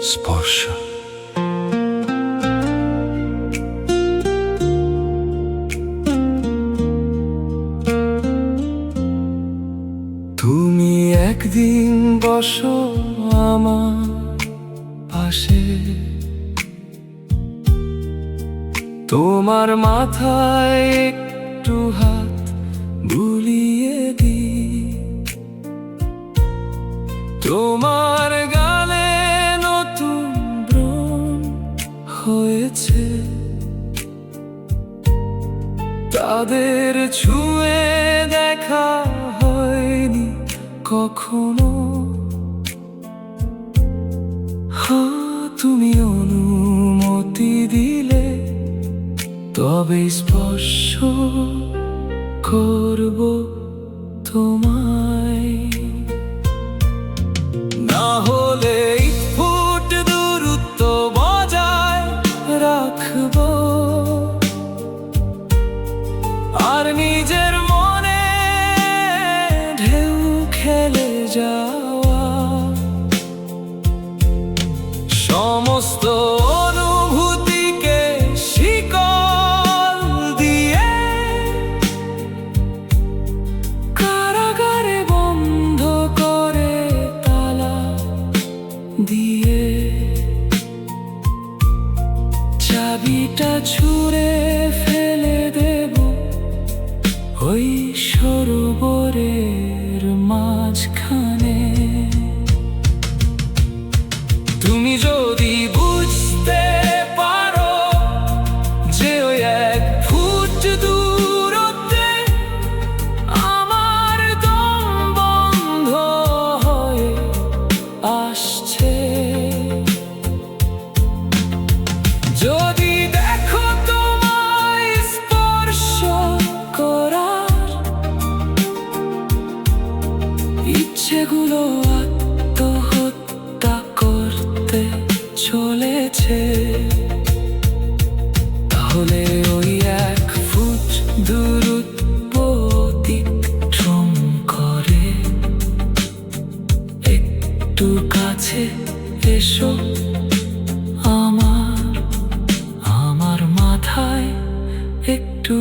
স্পর্শ। তুমি একদিন বসো আমার পাশে, তোমার মাথায় একটু হাত বুলিয়ে দি, তোমার গালে নতুন ব্রণ হয়েছে, তাদের ছুঁয়ে দেখা হয়নি কখনো। তুমি অনুমতি দিলে তবে স্পর্শ করব তোমায়, না হলে ফুট দূরত্ব বজায় রাখবো, আর নিজের মনে ঢেউ খেলে যাওয়া সমস্ত অনুভূতিকে শিকল দিয়ে কারাগারে বন্ধ করে তালা দিয়ে, চাবিটা ছুঁড়ে ফেলে দেব ওই সরোবরের মাঝখানে। তুমি যদি বুঝতে পারো যে ওই এক ফুট দূরত্বে আমার দম বন্ধ হয়ে আসছে, যদি দেখো তোমায় স্পর্শ করার ইচ্ছেগুলো আত্মহত্যা করতে চলেছে, তাহলে ওই এক ফুট দূরত্ব অতিক্রম করে একটু কাছে এসো আমার মাথায় একটু